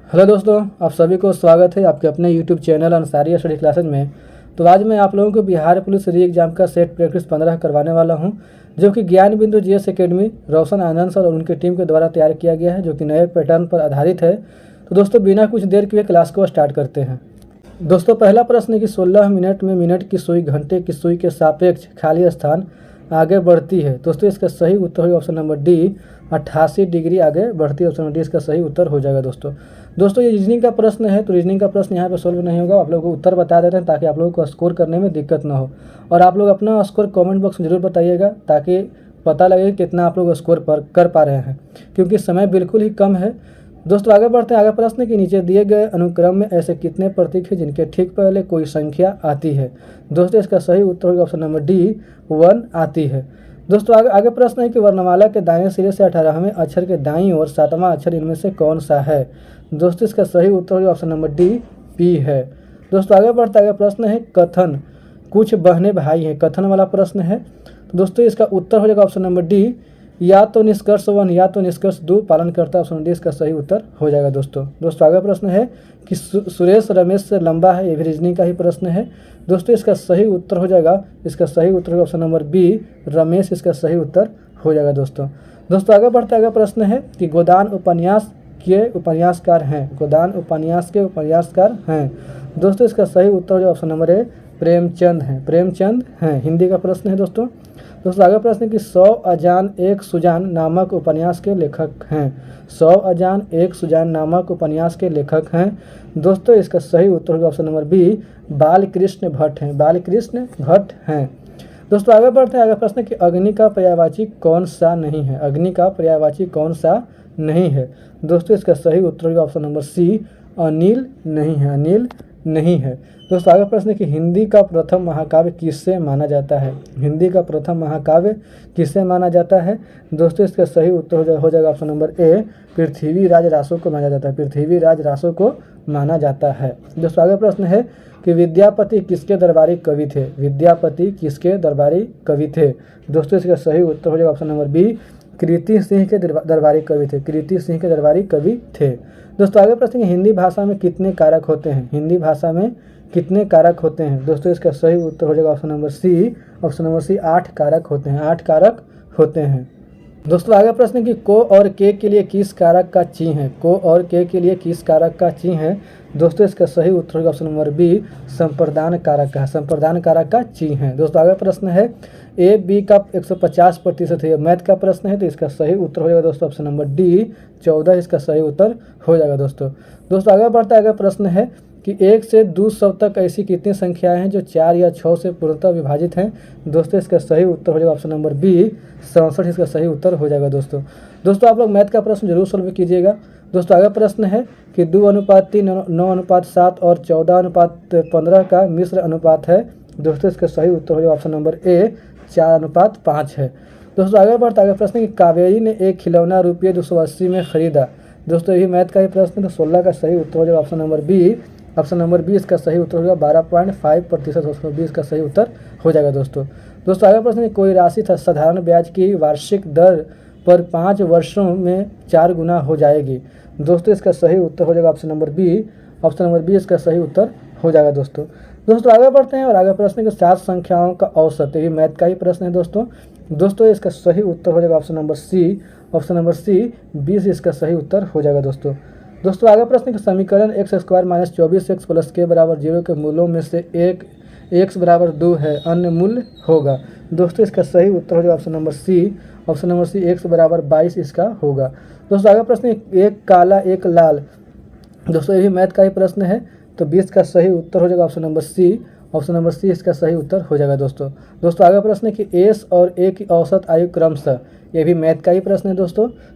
Hello दोस्तों, आप सभी को स्वागत है आपके अपने YouTube channel Ansari study classes में। तो आज मैं आप लोगों को बिहार पुलिस री एग्जाम का सेट प्रैक्टिस 15 करवाने वाला हूं, जो कि ज्ञान बिंदु जीएस एकेडमी रोशन आनंद सर और उनकी टीम के द्वारा तैयार किया गया है, जो कि नए पैटर्न पर आधारित है। तो दोस्तों, बिना कुछ देर किए क्लास को स्टार्ट करते हैं। दोस्तों, पहला प्रश्न है कि 16 मिनट में मिनट की सुई घंटे की सुई के सापेक्ष खाली स्थान आगे बढ़ती है। दोस्तों, इसका सही उत्तर होगा ऑप्शन नंबर डी, 88 डिग्री आगे बढ़ती है। ऑप्शन नंबर डी इसका सही उत्तर हो जाएगा। दोस्तों ये रीजनिंग का प्रश्न है, तो रीजनिंग का प्रश्न यहाँ पे सोल्व नहीं होगा। आप लोगों को उत्तर बता देते हैं ताकि आप लोगों को स्कोर करने में दिक्कत ना हो। और आप लोग अपना स्कोर कमेंट बॉक्स में जरूर बताइएगा ताकि पता लगे कितना आप लोग स्कोर कर पा रहे हैं, क्योंकि समय बिल्कुल ही कम है। दोस्तों आगे बढ़ते हैं। आगे प्रश्न के नीचे दिए गए अनुक्रम में ऐसे कितने प्रतीक हैं जिनके ठीक पहले कोई संख्या आती है। दोस्तों इसका सही उत्तर होगा ऑप्शन नंबर डी, 1 आती है। दोस्तों आगे प्रश्न है कि वर्णमाला के दाएं सिरे से 18वें अक्षर के दाईं ओर 7वां अक्षर इनमें से कौन सा है। दोस्तों इसका सही उत्तर होगा ऑप्शन नंबर डी, पी है। दोस्तों आगे बढ़ते आगे प्रश्न है कथन कुछ बहने भाई हैं, कथन वाला प्रश्न है। तो दोस्तों इसका उत्तर हो जाएगा ऑप्शन नंबर डी, या तो निष्कर्ष 1 या तो निष्कर्ष 2 पालन करता है। ऑप्शन डी इसका सही उत्तर हो जाएगा। दोस्तों आगे प्रश्न है कि सुरेश रमेश से लंबा है, ये भी रीजनिंग का ही प्रश्न है। दोस्तों इसका सही उत्तर हो जाएगा, इसका सही उत्तर होगा ऑप्शन नंबर बी, रमेश इसका सही उत्तर हो जाएगा। दोस्तों आगे बढ़ते आगे प्रश्न है कि गोदान उपन्यास के उपन्यासकार हैं, गोदान उपन्यास के उपन्यासकार हैं। दोस्तों इसका सही उत्तर हो जाएगा ऑप्शन नंबर ए, प्रेमचंद हैं, प्रेमचंद हैं। हिंदी का प्रश्न है। दोस्तों आगे प्रश्न है कि 100 अजान एक सुजान नामक उपन्यास के लेखक हैं, 100 अजान एक सुजान नामक उपन्यास के लेखक हैं। दोस्तों इसका सही उत्तर होगा option number B, Balkrishna Bhatt हैं, बालकृष्ण भट्ट हैं। दोस्तों आगे बढ़ते हैं। आगे प्रश्न है कि अग्नि का पर्यायवाची कौन सा नहीं है, अग्नि का पर्यायवाची कौन सा नहीं है। दोस्तों इसका सही उत्तर होगा ऑप्शन नंबर सी, अनिल नहीं है, अनिल नहीं है। दोस्तों आगे प्रश्न है कि हिंदी का प्रथम महाकाव्य किससे माना जाता है, हिंदी का प्रथम महाकाव्य किससे माना जाता है। दोस्तों इसका सही उत्तर हो जाएगा ऑप्शन नंबर ए, पृथ्वीराज रासो को माना जाता है, पृथ्वीराज रासो को माना जाता है। दोस्तों आगे प्रश्न है कि विद्यापति किसके दरबारी कवि थे, विद्यापति किसके दरबारी कवि थे। दोस्तों इसका सही उत्तर हो जाएगा ऑप्शन नंबर बी, कृति सिंह के दरबारी कवि थे, कृति सिंह के दरबारी कवि थे। दोस्तों आगे प्रश्न हिंदी भाषा में कितने कारक होते हैं, हिंदी भाषा में कितने कारक होते हैं। दोस्तों इसका सही उत्तर हो जाएगा option number C, option number C 8 कारक होते हैं, 8 कारक होते हैं। दोस्तों आगे प्रश्न कि को और के लिए किस कारक का ची है, को और के लिए किस कारक का ची है। दोस्तों इसका सही उत्तर होगा ऑप्शन नंबर बी, संप्रदान कारक का, संप्रदान कारक का ची है। दोस्तों आगे प्रश्न है ए बी का 150% है, मैथ का प्रश्न है, तो इसका सही उत्तर हो जाएगा दोस्तों ऑप्शन नंबर डी, 14 इसका सही उत्तर हो जाएगा। दोस्तों आगे बढ़ता है। आगे प्रश्न है कि 1 से 200 तक ऐसी कितनी संख्याएं हैं जो 4 या 6 से पूर्णतः विभाजित हैं। दोस्तों इसका सही उत्तर हो जाएगा ऑप्शन नंबर बी, 67 इसका सही उत्तर हो जाएगा। दोस्तों आप लोग मैथ का प्रश्न जरूर सोल्व कीजिएगा। दोस्तों आगे प्रश्न है कि 2:3, 9:7 और 14:15 का मिश्र अनुपात है। दोस्तों इसका सही उत्तर हो जाएगा ऑप्शन नंबर ए, 4:5 है। दोस्तों आगे बढ़ता आगे प्रश्न कि कावेरी ने एक खिलौना रुपये 280 में खरीदा। दोस्तों यही मैथ का ही प्रश्न है, तो 16 का सही उत्तर हो जाएगा option number B, option number B इसका सही उत्तर होगा 12.5%, ऑप्शन बी इसका सही उत्तर हो जाएगा। दोस्तों आगे प्रश्न है कोई राशि साधारण ब्याज की वार्षिक दर पर 5 वर्षों में 4 गुना हो जाएगी। दोस्तों इसका सही उत्तर हो जाएगा option number B, option number B इसका सही उत्तर हो जाएगा। दोस्तों आगे बढ़ते हैं और आगे प्रश्न के 7 संख्याओं का औसत, ये मैथ का ही प्रश्न है। दोस्तों इसका सही उत्तर हो जाएगा option number C, option number C 20 इसका सही उत्तर हो जाएगा। दोस्तों आगे प्रश्न के समीकरण x² - 24x + k = 0 के मूलों में से एक x = 2 है, अन्य मूल्य होगा। दोस्तों इसका सही उत्तर हो जाएगा option number C, option number C x = 22 इसका होगा। दोस्तों आगे प्रश्न एक काला एक लाल, दोस्तों ये भी मैथ का ही प्रश्न है, तो 20 का सही उत्तर हो जाएगा option number C, option number C इसका सही उत्तर हो जाएगा। दोस्तों आगे प्रश्न है कि एस और ए की औसत आयु क्रमशः, ये भी मैथ का ही प्रश्न है। तो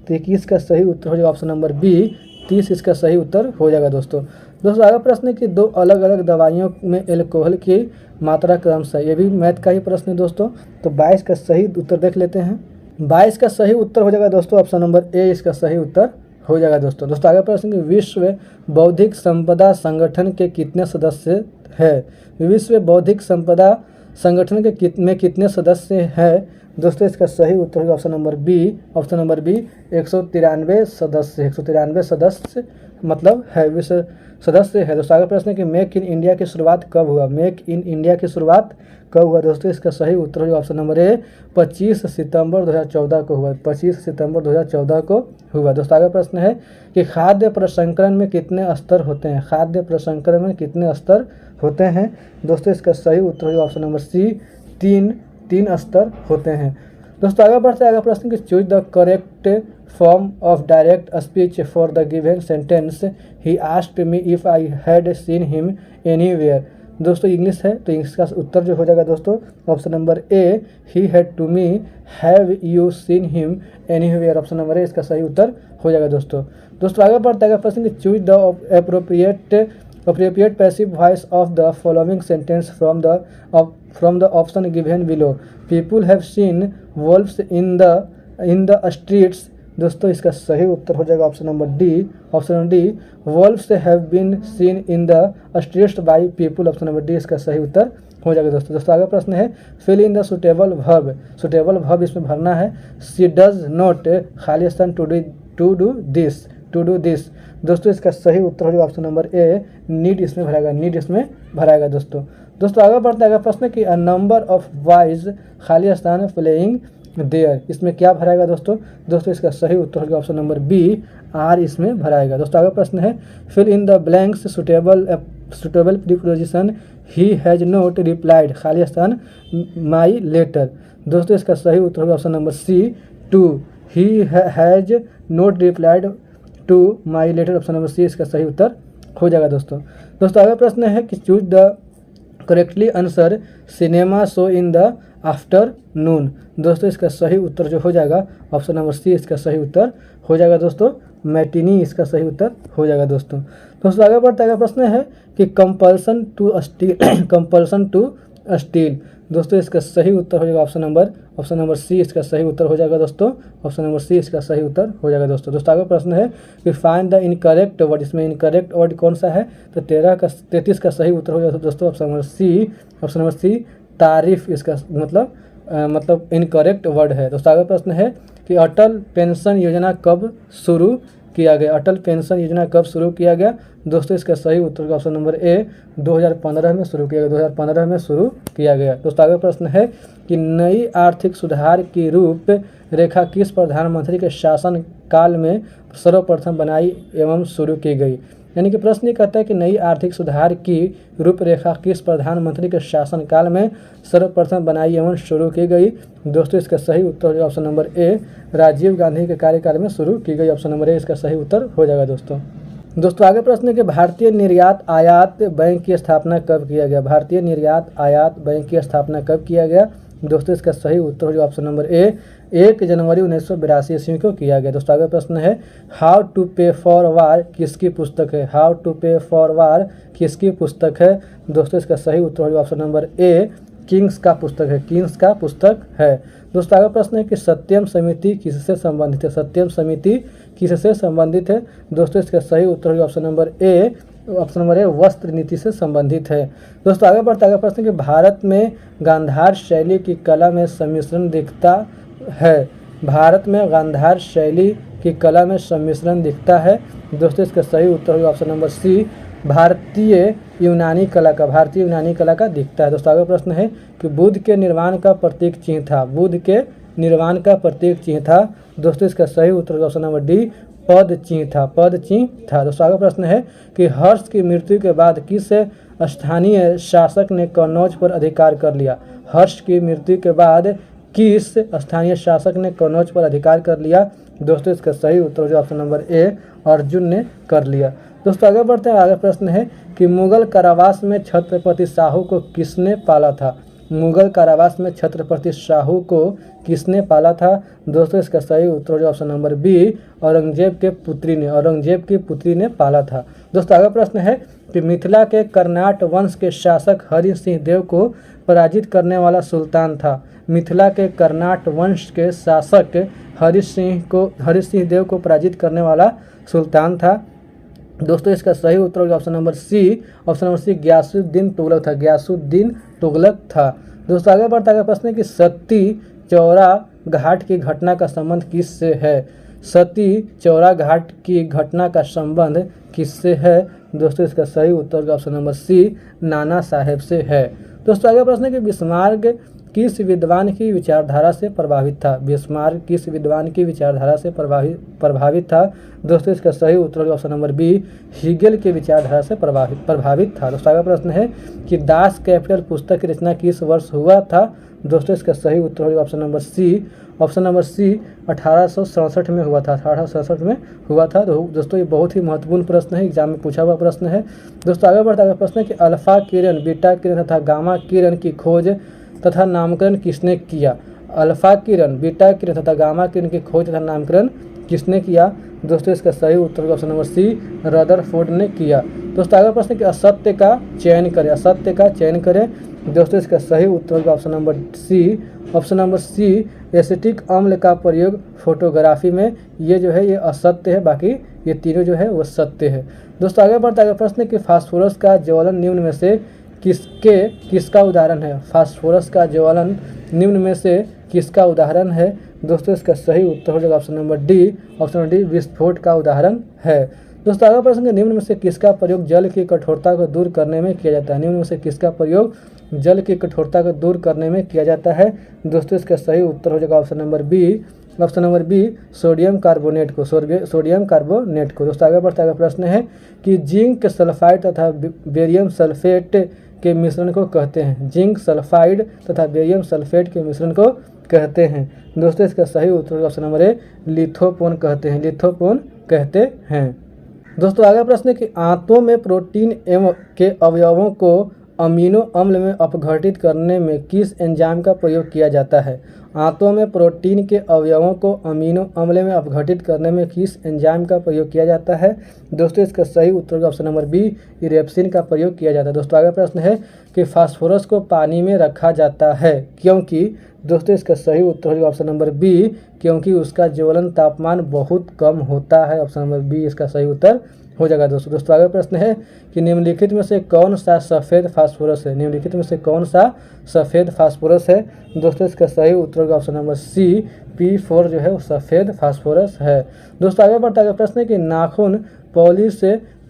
21 का सही उत्तर हो जाएगा ऑप्शन नंबर बी, 30 इसका सही उत्तर हो जाएगा। दोस्तों आगे प्रश्न है कि 2 अलग अलग दवाइयों में एल्कोहल की मात्रा क्रमशः, ये भी मैथ का ही प्रश्न है। तो 22 का सही उत्तर देख लेते हैं। 22 का सही उत्तर हो जाएगा दोस्तों ऑप्शन नंबर ए इसका सही उत्तर हो जाएगा। दोस्तों आगे प्रश्न कि विश्व बौद्धिक संपदा संगठन के कितने सदस्य है, विश्व बौद्धिक संपदा संगठन के में कितने सदस्य हैं। दोस्तों इसका सही उत्तर होगा option number B, option number B 193 सदस्य, 193 सदस्य मतलब है, विश्व सदस्य है। दोस्तों आगे प्रश्न है कि मेक इन इंडिया की शुरुआत कब हुआ। मेक इन इंडिया की शुरुआत कब हुआ दोस्तों, इसका सही उत्तर होगा ऑप्शन नंबर ए 25 सितंबर 2014 को हुआ। 25 सितंबर 2014 को हुआ। दोस्तों आगे प्रश्न है कि खाद्य प्रसंस्करण में कितने स्तर होते हैं। खाद्य प्रसंस्करण में कितने स्तर होते हैं दोस्तों, इसका सही उत्तर होगा ऑप्शन नंबर सी तीन स्तर होते हैं। दोस्तों आगे बढ़ते हैं अगला प्रश्न कि choose the correct form of direct speech for the given sentence he asked me if I had seen him anywhere. दोस्तों इंग्लिश है तो इसका उत्तर जो हो जाएगा दोस्तों option number A he had to me have you seen him anywhere. Option number A इसका सही उत्तर हो जाएगा दोस्तों आगे बढ़ते हैं प्रश्न choose the appropriate passive voice of the following sentence from the option given below. People have seen wolves in the streets। दोस्तों इसका सही उत्तर हो जाएगा option number D wolves have been seen in the streets by people। Option number D इसका सही उत्तर हो जाएगा दोस्तों आगे प्रश्न है fill in the suitable verb इसमें भरना है। she does not खाली स्थान to do this। दोस्तों इसका सही उत्तर होगा ऑप्शन नंबर ए नीड इसमें भराएगा दोस्तों आगे बढ़ते हैं प्रश्न कि अ नंबर ऑफ बॉयज खाली स्थान प्लेइंग देयर, इसमें क्या भराएगा दोस्तों इसका सही उत्तर होगा ऑप्शन नंबर बी आर इसमें भराएगा। दोस्तों आगे प्रश्न है fill in the blanks suitable preposition he has not replied खाली स्थान माई लेटर। दोस्तों इसका सही उत्तर होगा option number C to he has not replied to my letter. Option number C इसका सही उत्तर हो जाएगा दोस्तों आगे प्रश्न है कि choose the correctly answer cinema show in the afternoon. दोस्तों इसका सही उत्तर जो हो जाएगा ऑप्शन नंबर सी इसका सही उत्तर हो जाएगा दोस्तों मैटिनी इसका सही उत्तर हो जाएगा दोस्तों आगे बढ़ते अगला प्रश्न है कि कंपल्सन टू स्टील। दोस्तों इसका सही उत्तर हो जाएगा ऑप्शन नंबर सी इसका सही उत्तर हो जाएगा ऑप्शन नंबर सी इसका सही उत्तर हो जाएगा दोस्तों आगे प्रश्न है कि फाइंड द इनकरेक्ट वर्ड। इसमें इनकरेक्ट वर्ड कौन सा है तो 33 का सही उत्तर हो जाएगा दोस्तों ऑप्शन नंबर सी तारीफ इसका मतलब इनकरेक्ट वर्ड है। दोस्तों आगे प्रश्न है कि अटल पेंशन योजना कब शुरू किया गया। दोस्तों इसका सही उत्तर का ऑप्शन नंबर ए 2015 में शुरू किया गया। दोस्तों आगे प्रश्न है कि नई आर्थिक सुधार की रूप रेखा किस प्रधानमंत्री के शासन काल में सर्वप्रथम बनाई एवं शुरू की गई। यानी कि प्रश्न ये कहता है कि नई आर्थिक सुधार की रूपरेखा किस प्रधानमंत्री के शासनकाल में सर्वप्रथम बनाई एवं शुरू की गई। दोस्तों इसका सही उत्तर हो option number A Rajiv Gandhi के कार्यकाल में शुरू की गई। ऑप्शन नंबर ए इसका सही उत्तर हो जाएगा दोस्तों आगे प्रश्न है कि भारतीय निर्यात आयात बैंक की स्थापना कब किया गया। भारतीय निर्यात आयात बैंक की स्थापना कब किया गया। दोस्तों इसका सही उत्तर हो ऑप्शन नंबर ए 1 जनवरी 1982 ईस्वी को किया गया। दोस्तों आगे प्रश्न है हाउ टू पे फॉर वार किसकी पुस्तक है। हाउ टू पे फॉर वार किसकी पुस्तक है। दोस्तों इसका सही उत्तर हो ऑप्शन नंबर ए किंग्स का पुस्तक है। दोस्तों आगे प्रश्न है कि सत्यम समिति किससे संबंधित है। सत्यम समिति किससे संबंधित है। दोस्तों इसका सही उत्तर हो ऑप्शन नंबर ए वस्त्र नीति से संबंधित है। दोस्तों आगे बढ़ते आगे प्रश्न कि भारत में गांधार शैली की कला में सम्मिश्रण दिखता है। भारत में गांधार शैली की कला में सम्मिश्रण दिखता है। दोस्तों इसका सही उत्तर होगा ऑप्शन नंबर सी भारतीय यूनानी कला का दिखता है। दोस्तों आगे प्रश्न है कि बुद्ध के निर्वाण का प्रतीक चिन्ह था। दोस्तों इसका सही उत्तर होगा ऑप्शन नंबर डी पद चिन्ह था। दोस्तों आगे प्रश्न है कि हर्ष की मृत्यु के बाद किस स्थानीय शासक ने कन्नौज पर अधिकार कर लिया। हर्ष की मृत्यु के बाद किस स्थानीय शासक ने कन्नौज पर अधिकार कर लिया। दोस्तों इसका सही उत्तर जो ऑप्शन नंबर ए अर्जुन ने कर लिया। दोस्तों आगे बढ़ते हैं आगे प्रश्न है कि मुगल कारावास में छत्रपति शाहू को किसने पाला था। मुगल कारावास में छत्रपति शाहू को किसने पाला था। दोस्तों इसका सही उत्तर जो ऑप्शन नंबर बी औरंगजेब की पुत्री ने पाला था। दोस्तों आगे प्रश्न है कि मिथिला के कर्नाट वंश के शासक हरि सिंह देव को पराजित करने वाला सुल्तान था। मिथिला के कर्नाट वंश के शासक हरि सिंह देव को पराजित करने वाला सुल्तान था। दोस्तों इसका सही उत्तर होगा option number C Ghiyasuddin Tughlaq था। दोस्तों आगे बढ़ता है प्रश्न है कि सत्ती चौरा घाट की घटना का संबंध किससे है। सती चौरा घाट की घटना का संबंध किससे है? दोस्तों इसका सही उत्तर का ऑप्शन नंबर सी नाना साहेब से है। दोस्तों आगे प्रश्न है कि बिस्मार्क किस विद्वान की विचारधारा से प्रभावित था? बिस्मार्क किस विद्वान की विचारधारा से प्रभावित था? दोस्तों इसका सही उत्तर ऑप्शन नंबर बी हीगेल के विचारधारा से प्रभावित था। दोस्तों आगे प्रश्न है कि दास कैपिटल पुस्तक की रचना किस वर्ष हुआ था? दोस्तों इसका सही उत्तर होगा ऑप्शन नंबर सी 1867 में हुआ था। 1867 में हुआ था। तो दोस्तों ये बहुत ही महत्वपूर्ण प्रश्न है, एग्जाम में पूछा हुआ प्रश्न है। दोस्तों आगे बढ़ता है प्रश्न है कि अल्फा किरण, बीटा किरण तथा गामा किरण की खोज तथा नामकरण किसने किया? अल्फा किरण, बीटा किरण तथा गामा किरण की खोज तथा नामकरण किसने किया? दोस्तों इसका सही उत्तर ऑप्शन नंबर सी रदरफोर्ड ने किया। दोस्तों आगे प्रश्न कि असत्य का चयन करें, असत्य का चयन करें। दोस्तों इसका सही उत्तर ऑप्शन नंबर सी एसिटिक अम्ल का प्रयोग फोटोग्राफी में, ये जो है ये असत्य है, बाकी ये तीनों जो है वो सत्य है। दोस्तों आगे बढ़ता है प्रश्न कि फास्फोरस का ज्वलन निम्न में से किसका उदाहरण है? फास्फोरस का ज्वलन निम्न में से किसका उदाहरण है? दोस्तों इसका सही उत्तर हो जाएगा ऑप्शन नंबर डी विस्फोट का उदाहरण है। दोस्तों आगे प्रश्न निम्न में से किसका प्रयोग जल की कठोरता को दूर करने में किया जाता है? निम्न में से किसका प्रयोग जल की कठोरता को दूर करने में किया जाता है? दोस्तों इसका सही उत्तर हो जाएगा option number B sodium carbonate को। दोस्तों आगे बढ़ता है प्रश्न है कि जिंक सल्फाइड तथा बेरियम सल्फेट के मिश्रण को कहते हैं? जिंक सल्फाइड तथा बेरियम सल्फेट के मिश्रण को कहते हैं। दोस्तों इसका सही उत्तर ऑप्शन नंबर ए लिथोपोन कहते हैं। दोस्तों आगे प्रश्न है कि आंतों में प्रोटीन एवं के अवयवों को अमीनो अम्ल में अपघटित करने में किस एंजाइम का प्रयोग किया जाता है? आंतों में प्रोटीन के अवयवों को अमीनो अम्ल में अपघटित करने में किस एंजाइम का प्रयोग किया जाता है? दोस्तों इसका सही उत्तर ऑप्शन नंबर बी इरेप्सिन का प्रयोग किया जाता है। दोस्तों आगे प्रश्न है कि फास्फोरस को पानी में रखा जाता है क्योंकि? दोस्तों इसका सही उत्तर होगा ऑप्शन नंबर बी क्योंकि उसका ज्वलन तापमान बहुत कम होता है। ऑप्शन नंबर बी इसका सही उत्तर हो जाएगा। दोस्तों आगे प्रश्न है कि निम्नलिखित में से कौन सा सफ़ेद फास्फोरस है? निम्नलिखित में से कौन सा सफ़ेद फास्फोरस है? दोस्तों इसका सही उत्तर होगा ऑप्शन नंबर सी P4 जो है वो सफ़ेद फास्फोरस है। दोस्तों आगे बढ़ता है प्रश्न है कि नाखून पॉलिश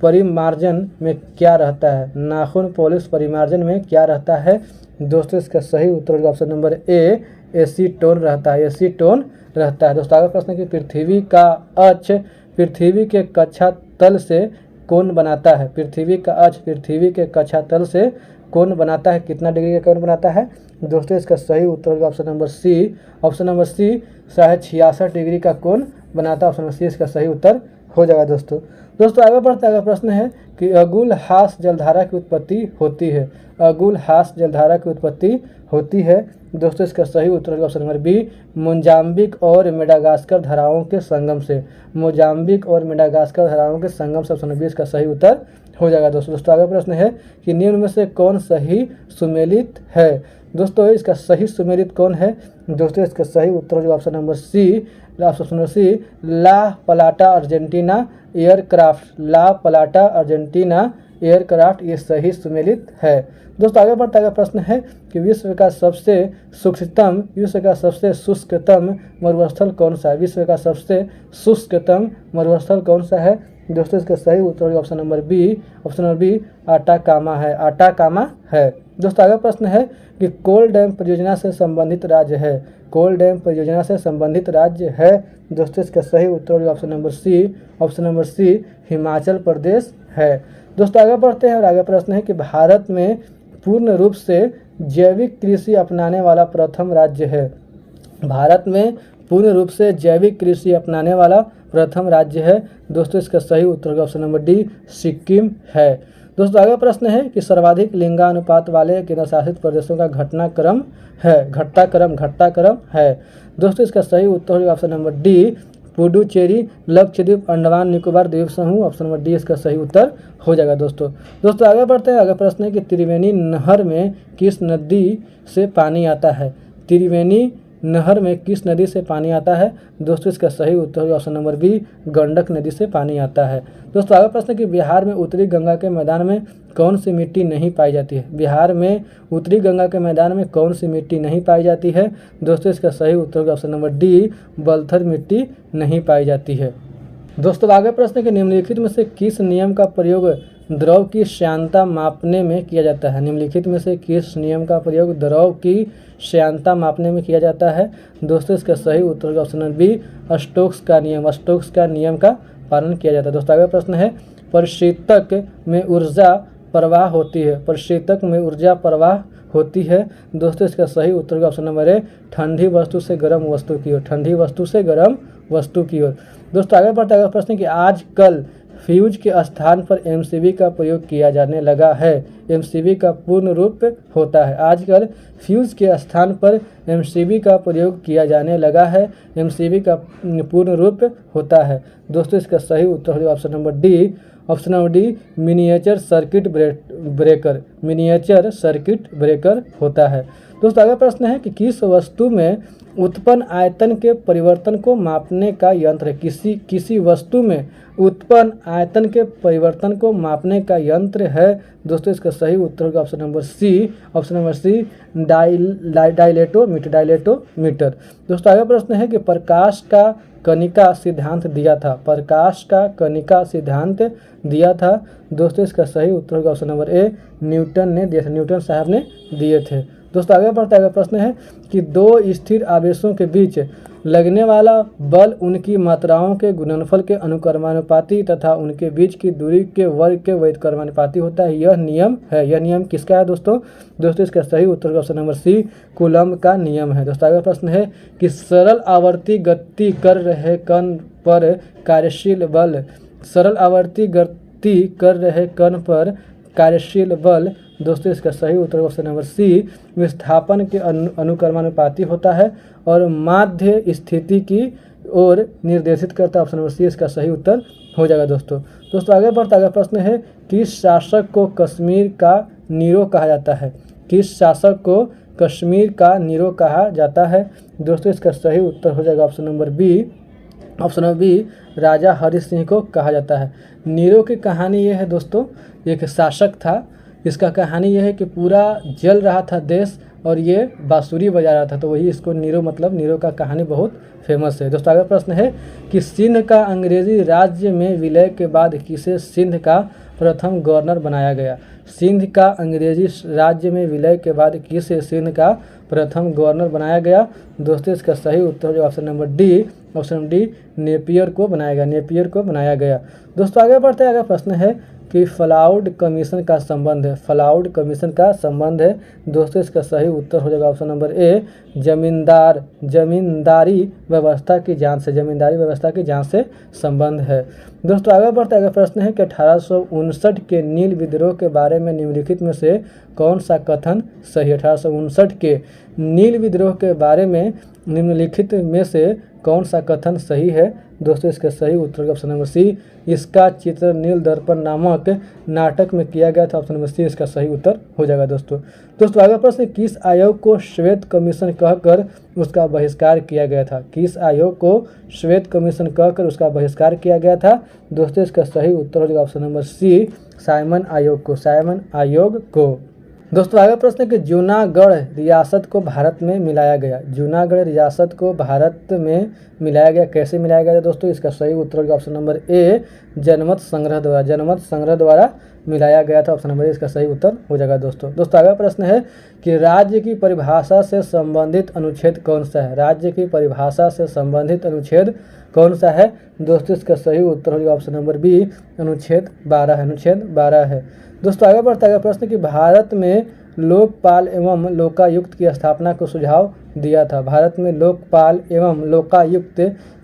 परिमार्जन में क्या रहता है? नाखून पॉलिश परिमार्जन में क्या रहता है? दोस्तों इसका सही उत्तर होगा ऑप्शन नंबर ए एसीटोन रहता है। दोस्तों आगे प्रश्न है कि पृथ्वी का अक्ष पृथ्वी के कक्षा तल से कोण बनाता है? पृथ्वी का अक्ष पृथ्वी के कक्षा तल से कोण बनाता है, कितना डिग्री का कोण बनाता है? दोस्तों इसका सही उत्तर होगा ऑप्शन नंबर सी 66 डिग्री का कोण बनाता है। ऑप्शन नंबर सी इसका सही उत्तर हो जाएगा। दोस्तों आगे बढ़ता है प्रश्न है कि अगुलहास जलधारा की उत्पत्ति होती है? अगुलहास जलधारा की उत्पत्ति होती है। दोस्तों इसका सही उत्तर होगा ऑप्शन नंबर बी मोजाम्बिक और मेडागास्कर धाराओं के संगम से। मोजाम्बिक और मेडागास्कर धाराओं के संगम से ऑप्शन नंबर बी इसका सही उत्तर हो जाएगा। दोस्तों आगे प्रश्न है कि निम्न में से कौन सही सुमेलित है? दोस्तों इसका सही सुमेलित कौन है? दोस्तों इसका सही उत्तर होगा ऑप्शन नंबर सी ला पलाटा अर्जेंटीना एयरक्राफ्ट ये सही सुमेलित है। दोस्तों आगे बढ़ता है प्रश्न है कि विश्व का सबसे शुष्कतम मरुस्थल कौन सा है? विश्व का सबसे शुष्कतम मरुस्थल कौन सा है? दोस्तों इसका सही उत्तर ऑप्शन नंबर बी आटाकामा है। दोस्तों आगे प्रश्न है कि कोल डैम परियोजना से संबंधित राज्य है? कोल डैम परियोजना से संबंधित राज्य है। दोस्तों इसका सही उत्तर ऑप्शन नंबर सी हिमाचल प्रदेश है। दोस्तों आगे बढ़ते हैं और आगे प्रश्न है कि भारत में पूर्ण रूप से जैविक कृषि अपनाने वाला प्रथम राज्य है? भारत में पूर्ण रूप से जैविक कृषि अपनाने वाला प्रथम राज्य है। दोस्तों इसका सही उत्तर ऑप्शन नंबर डी सिक्किम है। दोस्तों आगे प्रश्न है कि सर्वाधिक लिंगानुपात वाले केंद्रशासित प्रदेशों का घटता क्रम है। दोस्तों इसका सही उत्तर होगा option number D Puducherry, Lakshadweep, Andaman Nicobar द्वीप समूह। ऑप्शन नंबर डी इसका सही उत्तर हो जाएगा। दोस्तों आगे बढ़ते हैं। आगे प्रश्न है कि त्रिवेणी नहर में किस नदी से पानी आता है? त्रिवेणी नहर में किस नदी से पानी आता है? दोस्तों इसका सही उत्तर होगा ऑप्शन नंबर बी, गंडक नदी से पानी आता है। दोस्तों अगला प्रश्न कि बिहार में उत्तरी गंगा के मैदान में कौन सी मिट्टी नहीं पाई जाती है? बिहार में उत्तरी गंगा के मैदान में कौन सी मिट्टी नहीं पाई जाती है? दोस्तों इसका सही उत्तर होगा ऑप्शन नंबर डी, बलथर मिट्टी नहीं पाई जाती है। दोस्तों आगे प्रश्न कि निम्नलिखित में से किस नियम का प्रयोग द्रव की श्यानता मापने में किया जाता है? निम्नलिखित में से किस नियम का प्रयोग द्रव की श्यानता मापने में किया जाता है? दोस्तों इसका सही उत्तर होगा ऑप्शन नंबर बी, स्टोक्स का नियम। स्टोक्स का नियम का पालन किया जाता है। दोस्तों अगला प्रश्न है परिशीतक में ऊर्जा प्रवाह होती है? परिशीतक में ऊर्जा प्रवाह होती है। दोस्तों इसका सही उत्तर होगा ऑप्शन नंबर ए, ठंडी वस्तु से गर्म वस्तु की ओर। ठंडी वस्तु से गर्म वस्तु की ओर। दोस्तों आगे बढ़ते अगला प्रश्न कि आजकल फ्यूज के स्थान पर एमसीबी का प्रयोग किया जाने लगा है। एमसीबी का पूर्ण रूप होता है। आजकल फ्यूज के स्थान पर एमसीबी का प्रयोग किया जाने लगा है। एमसीबी का पूर्ण रूप होता है। दोस्तों इसका सही उत्तर होगा option number D, option number D, miniature circuit breaker. Miniature circuit breaker होता है। दोस्तों अगला प्रश्न है कि किस वस्तु में उत्पन्न आयतन के परिवर्तन को मापने का यंत्र है? किसी वस्तु में उत्पन्न आयतन के परिवर्तन को मापने का यंत्र है। दोस्तों इसका सही उत्तर होगा option number C, option number C, dilatometer. Dilatometer. दोस्तों अगला प्रश्न है कि प्रकाश का कणिका सिद्धांत दिया था। प्रकाश का कणिका सिद्धांत दिया था। दोस्तों इसका सही उत्तर होगा ऑप्शन नंबर ए, न्यूटन ने दिया था। न्यूटन साहब ने दिए थे। दोस्तों आगे बढ़ता है प्रश्न है कि दो स्थिर आवेशों के बीच लगने वाला बल उनकी मात्राओं के गुणनफल के अनुक्रमानुपाती तथा उनके बीच की दूरी के वर्ग के व्युत्क्रमानुपाती होता है। यह नियम है। यह नियम किसका है दोस्तों? दोस्तों इसका सही उत्तर ऑप्शन नंबर सी, कूलम्ब का नियम है। दोस्तों अगला प्रश्न है कि सरल आवर्ती गति कर रहे कण पर कार्यशील बल। सरल आवर्ती गति कर रहे कण पर कार्यशील बल। दोस्तों इसका सही उत्तर ऑप्शन नंबर सी, विस्थापन के अनुक्रमानुपाती होता है और माध्य स्थिति की ओर निर्देशित करता है। ऑप्शन नंबर सी इसका सही उत्तर हो जाएगा। दोस्तों आगे बढ़ता अगला प्रश्न है किस शासक को कश्मीर का नीरो कहा जाता है? किस शासक को कश्मीर का नीरो कहा जाता है? दोस्तों इसका सही उत्तर हो जाएगा option number B, option number B, Raja Hari Singh को कहा जाता है। नीरो की कहानी यह है दोस्तों, एक शासक था। इसका कहानी यह है कि पूरा जल रहा था देश और ये बांसुरी बजा रहा था, तो वही इसको नीरो, मतलब नीरो का कहानी बहुत फेमस है। दोस्तों अगला प्रश्न है कि सिंध का अंग्रेजी राज्य में विलय के बाद किसे सिंध का प्रथम गवर्नर बनाया गया? सिंध का अंग्रेजी राज्य में विलय के बाद किसे सिंध का प्रथम गवर्नर बनाया गया? दोस्तों इसका सही उत्तर जो option number D, option D, Napier को बनाया गया। नेपियर को बनाया गया। दोस्तों आगे बढ़ते हैं। अगला प्रश्न है कि फ्लाउड कमीशन का संबंध है। फ्लाउड कमीशन का संबंध है। दोस्तों इसका सही उत्तर हो जाएगा ऑप्शन नंबर ए, जमींदारी व्यवस्था की जांच से। जमींदारी व्यवस्था की जांच से संबंध है। दोस्तों आगे बढ़ते अगला प्रश्न है कि 1859 के नील विद्रोह के बारे में निम्नलिखित में से कौन सा कथन सही है? 1859 के नील विद्रोह के बारे में निम्नलिखित में से कौन सा कथन सही है? दोस्तों इसका सही उत्तर ऑप्शन नंबर सी, इसका चित्र नील दर्पण नामक नाटक में किया गया था। ऑप्शन नंबर सी इसका सही उत्तर हो जाएगा। दोस्तों अगला प्रश्न, किस आयोग को श्वेत कमीशन कहकर उसका बहिष्कार किया गया था? किस आयोग को श्वेत कमीशन कहकर उसका बहिष्कार किया गया था? दोस्तों इसका सही उत्तर हो जाएगा ऑप्शन नंबर सी, साइमन आयोग को। साइमन आयोग को। दोस्तों आगे प्रश्न है कि जूनागढ़ रियासत को भारत में मिलाया गया। जूनागढ़ रियासत को भारत में मिलाया गया, कैसे मिलाया गया दोस्तों? इसका सही उत्तर होगा ऑप्शन नंबर ए, जनमत संग्रह द्वारा। जनमत संग्रह द्वारा मिलाया गया था। ऑप्शन नंबर ए इसका सही उत्तर हो जाएगा। दोस्तों अगला प्रश्न है कि राज्य की परिभाषा से संबंधित अनुच्छेद कौन सा है? राज्य की परिभाषा से संबंधित अनुच्छेद कौन सा है? दोस्तों इसका सही उत्तर होगा ऑप्शन नंबर बी, अनुच्छेद 12 है। अनुच्छेद 12 है। दोस्तों आगे बढ़ता है प्रश्न कि भारत में लोकपाल एवं लोकायुक्त की स्थापना को सुझाव दिया था। भारत में लोकपाल एवं लोकायुक्त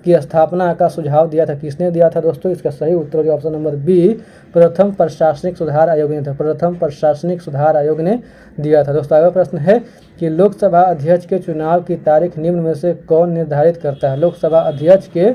की स्थापना का सुझाव दिया था। किसने दिया था दोस्तों? इसका सही उत्तर होगा ऑप्शन नंबर बी, प्रथम प्रशासनिक सुधार आयोग ने था। प्रथम प्रशासनिक सुधार आयोग ने दिया था। दोस्तों अगला प्रश्न है कि लोकसभा अध्यक्ष के चुनाव की तारीख निम्न में से कौन निर्धारित करता है? लोकसभा अध्यक्ष के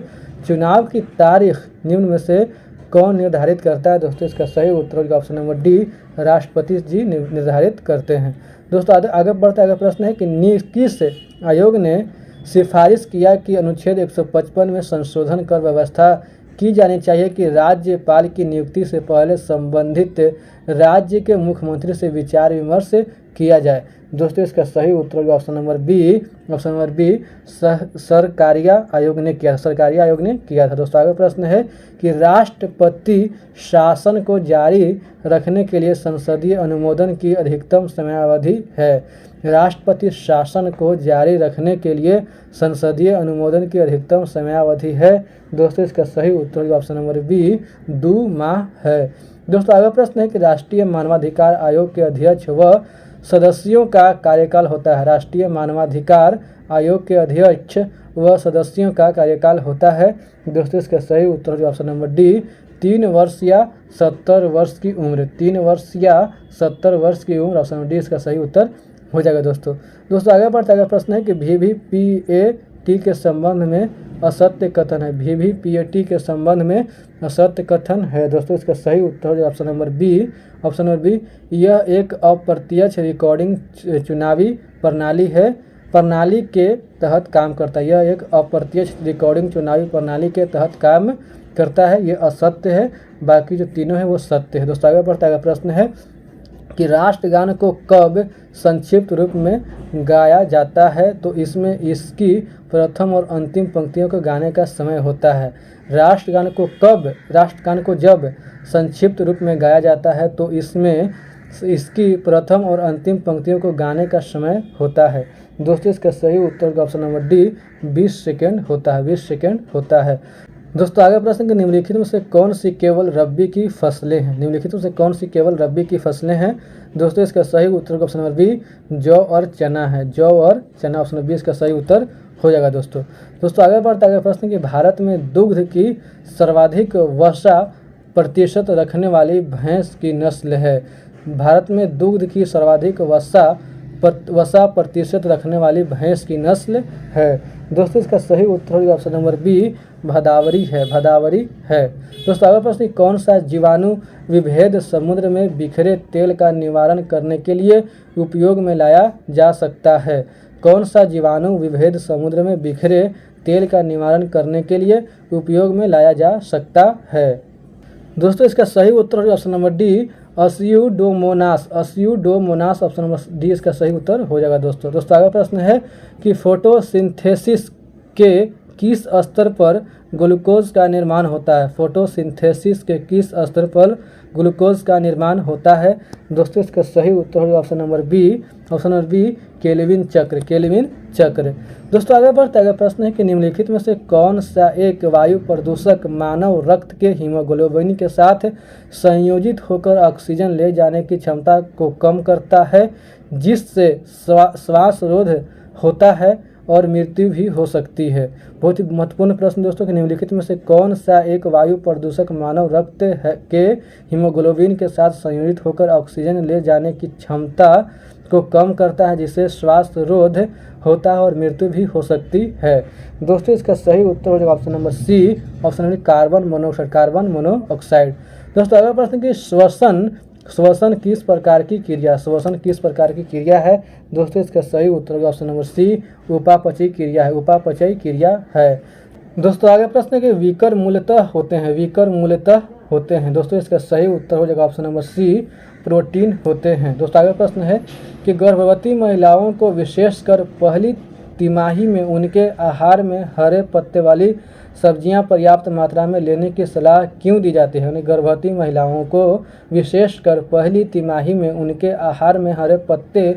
चुनाव की तारीख निम्न में से कौन निर्धारित करता है? दोस्तों इसका सही उत्तर होगा ऑप्शन नंबर डी, राष्ट्रपति जी निर्धारित करते हैं। दोस्तों आगे बढ़ता है। अगला प्रश्न है कि किस आयोग ने सिफारिश किया कि अनुच्छेद 155 में संशोधन कर व्यवस्था की जानी चाहिए कि राज्यपाल की नियुक्ति से पहले संबंधित राज्य के मुख्यमंत्री से विचार विमर्श किया जाए। दोस्तों इसका सही उत्तर होगा option number B. Option number B Sarkaria आयोग ने किया, सरकारी आयोग ने किया था। दोस्तों आगे प्रश्न है कि राष्ट्रपति शासन को जारी रखने के लिए संसदीय अनुमोदन की अधिकतम समयावधि है। राष्ट्रपति शासन को जारी रखने के लिए संसदीय अनुमोदन की अधिकतम समयावधि है। दोस्तों इसका सही उत्तर होगा ऑप्शन नंबर बी 2 माह है। दोस्तों आगे प्रश्न है कि राष्ट्रीय मानवाधिकार आयोग के अध्यक्ष व सदस्यों का कार्यकाल होता है। राष्ट्रीय मानवाधिकार आयोग के अध्यक्ष व सदस्यों का कार्यकाल होता है। दोस्तों इसका सही उत्तर होगा ऑप्शन नंबर डी 3 वर्ष या 70 वर्ष की उम्र। 3 वर्ष या 70 वर्ष की उम्र, ऑप्शन नंबर डी इसका सही उत्तर हो जाएगा। दोस्तों आगे बढ़ते आगे प्रश्न है कि VVPAT के संबंध में असत्य कथन है। VVPAT के संबंध में असत्य कथन है। दोस्तों इसका सही उत्तर हो जाएगा option number B. Option number B, यह एक अप्रत्यक्ष रिकॉर्डिंग चुनावी प्रणाली है, प्रणाली के तहत काम करता है। यह एक अप्रत्यक्ष रिकॉर्डिंग चुनावी प्रणाली के तहत काम करता है। ये असत्य है, बाकी जो तीनों है वो सत्य है। दोस्तों आगे बढ़ता है प्रश्न है कि राष्ट्रगान को कब संक्षिप्त रूप में गाया जाता है, तो इसमें इसकी प्रथम और अंतिम पंक्तियों को गाने का समय होता है। राष्ट्रगान को जब संक्षिप्त रूप में गाया जाता है तो इसमें इसकी प्रथम और अंतिम पंक्तियों को गाने का समय होता है। दोस्तों इसका सही उत्तर का ऑप्शन नंबर डी 20 सेकेंड होता है। 20 सेकेंड होता है। दोस्तों आगे प्रश्न कि निम्नलिखित में से कौन सी केवल रबी की फसलें हैं। निम्नलिखित में से कौन सी केवल रबी की फसलें हैं। दोस्तों इसका सही उत्तर ऑप्शन नंबर बी जौ और चना है। जौ और चना, ऑप्शन नंबर बी इसका सही उत्तर हो जाएगा। दोस्तों आगे बढ़ते आगे प्रश्न कि भारत में दुग्ध की सर्वाधिक वसा प्रतिशत रखने वाली भैंस की नस्ल है। भारत में दुग्ध की सर्वाधिक वसा प्रतिशत रखने वाली भैंस की नस्ल है। दोस्तों इसका सही उत्तर होगा ऑप्शन नंबर बी भदावरी है। भदावरी है। दोस्तों आगे प्रश्न कौन सा जीवाणु विभेद समुद्र में बिखरे तेल का निवारण करने के लिए उपयोग में लाया जा सकता है। कौन सा जीवाणु विभेद समुद्र में बिखरे तेल का निवारण करने के लिए उपयोग में लाया जा सकता है। दोस्तों इसका सही उत्तर होगा option number D pseudomonas. Pseudomonas, option number D इसका सही उत्तर हो जाएगा। दोस्तों आगे प्रश्न है कि फोटोसिंथेसिस के किस स्तर पर ग्लूकोज का निर्माण होता है। फोटोसिंथेसिस के किस स्तर पर ग्लूकोज का निर्माण होता है। दोस्तों इसका सही उत्तर होगा option number B. Option number B Kelvin चक्र। केल्विन चक्र। दोस्तों आगे बढ़ते आगे प्रश्न है कि निम्नलिखित में से कौन सा एक वायु प्रदूषक मानव रक्त के हीमोग्लोबिन के साथ संयोजित होकर ऑक्सीजन ले जाने की क्षमता को कम करता है, जिससे श्वास रोध होता है और मृत्यु भी हो सकती है। बहुत ही महत्वपूर्ण प्रश्न दोस्तों कि निम्नलिखित में से कौन सा एक वायु प्रदूषक मानव रक्त के हीमोग्लोबिन के साथ संयोजित होकर ऑक्सीजन ले जाने की क्षमता को कम करता है, जिससे श्वास रोध होता है और मृत्यु भी हो सकती है। दोस्तों इसका सही उत्तर हो जाएगा option number C. Option number carbon monoxide. Carbon monoxide. दोस्तों अगला प्रश्न कि श्वसन किस प्रकार की क्रिया। श्वसन किस प्रकार की क्रिया है। दोस्तों इसका सही उत्तर होगा ऑप्शन नंबर सी उपापचयी क्रिया है। उपापचयी क्रिया है। दोस्तों आगे प्रश्न है कि विकर मूलतः होते हैं। विकर मूलतः होते हैं। दोस्तों इसका सही उत्तर हो जाएगा ऑप्शन नंबर सी प्रोटीन होते हैं। दोस्तों आगे प्रश्न है कि गर्भवती महिलाओं को विशेषकर पहली तिमाही में उनके आहार में हरे पत्ते वाली सब्जियां पर्याप्त मात्रा में लेने की सलाह क्यों दी जाती है। गर्भवती महिलाओं को विशेषकर पहली तिमाही में उनके आहार में हरे पत्ते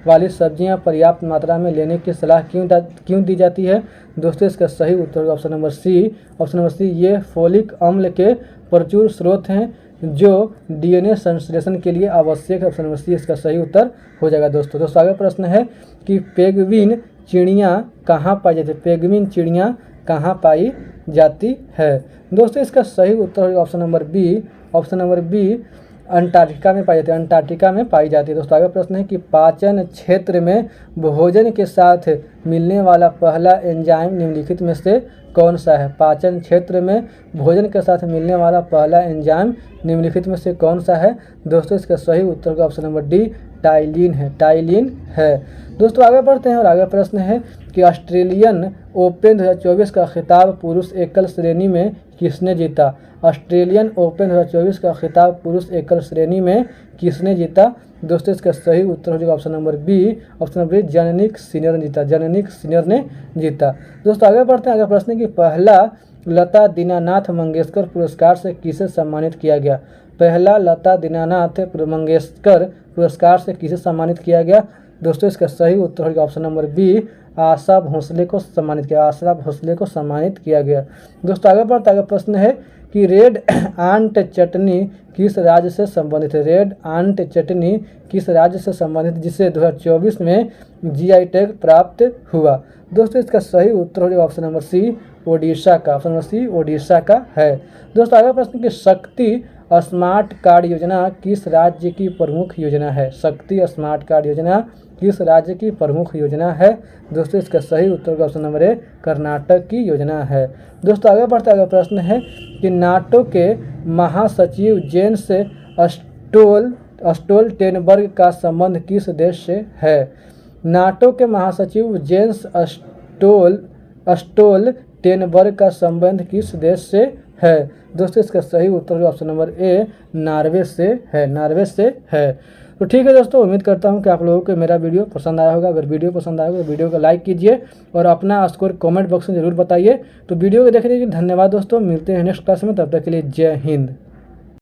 वाली सब्जियां पर्याप्त मात्रा में लेने की सलाह क्यों दी जाती है। दोस्तों इसका सही उत्तर option number C. Option number C ये फोलिक अम्ल के प्रचुर स्रोत हैं जो DNA संश्लेषण के लिए आवश्यक है। ऑप्शन नंबर सी इसका सही उत्तर हो जाएगा। दोस्तों आगे प्रश्न है कि पेंगुइन चिड़ियाँ कहाँ पाई जाती है। पेंगुइन चिड़ियाँ कहाँ पाई जाती है। दोस्तों इसका सही उत्तर होगा option number B. Option number B Antarctica में पाई जाती है। अंटार्कटिका में पाई जाती है। दोस्तों आगे प्रश्न है कि पाचन क्षेत्र में भोजन के साथ मिलने वाला पहला एंजाइम निम्नलिखित में से कौन सा है। पाचन क्षेत्र में भोजन के साथ मिलने वाला पहला एंजाइम निम्नलिखित में से कौन सा है। दोस्तों इसका सही उत्तर का ऑप्शन नंबर डी टाइलिन है। दोस्तों आगे बढ़ते हैं और आगे प्रश्न है कि ऑस्ट्रेलियन ओपन 2024 का खिताब पुरुष एकल श्रेणी में किसने जीता। ऑस्ट्रेलियन ओपन 2024 का खिताब पुरुष एकल श्रेणी में किसने जीता। दोस्तों इसका सही उत्तर हो जाएगा option number B. Option number B, Jannik Sinner ने जीता। जैनिक सिनर ने जीता। दोस्तों आगे बढ़ते हैं। आगे प्रश्न कि पहला लता दीनानाथ मंगेशकर पुरस्कार से किसे सम्मानित किया गया। पहला लता दीनानाथ मंगेशकर पुरस्कार से किसे सम्मानित किया गया। दोस्तों इसका सही उत्तर होगा option number B, Asha Bhosle को सम्मानित किया। आशा भोसले को सम्मानित किया गया। दोस्तों आगे बढ़ते आगे प्रश्न है कि रेड आंट चटनी किस राज्य से संबंधित है। रेड आंट चटनी किस राज्य से संबंधित जिसे 2024 में जीआई टैग प्राप्त हुआ। दोस्तों इसका सही उत्तर हो जाएगा ऑप्शन नंबर सी, ओडिशा का। ऑप्शन नंबर सी, ओडिशा का है। दोस्तों आगे प्रश्न की शक्ति स्मार्ट कार्ड योजना किस राज्य की प्रमुख योजना है। शक्ति स्मार्ट कार्ड योजना किस राज्य की प्रमुख योजना है। दोस्तों इसका सही उत्तर ऑप्शन नंबर ए, कर्नाटक की योजना है। दोस्तों आगे बढ़ते आगे प्रश्न है कि नाटो के महासचिव जेन्स स्टोल्टेनबर्ग का संबंध किस देश से है। नाटो के महासचिव जेन्स स्टोल्टेनबर्ग का संबंध किस देश से है। दोस्तों इसका सही उत्तर ऑप्शन नंबर ए, नॉर्वे से है। नॉर्वे से है। तो ठीक है दोस्तों, उम्मीद करता हूं कि आप लोगों को मेरा वीडियो पसंद आया होगा। अगर वीडियो पसंद आया होगा तो वीडियो को लाइक कीजिए और अपना स्कोर कमेंट बॉक्स में जरूर बताइए। तो वीडियो को देखने के लिए धन्यवाद दोस्तों। मिलते हैं नेक्स्ट क्लास में, तब तक के लिए जय हिंद।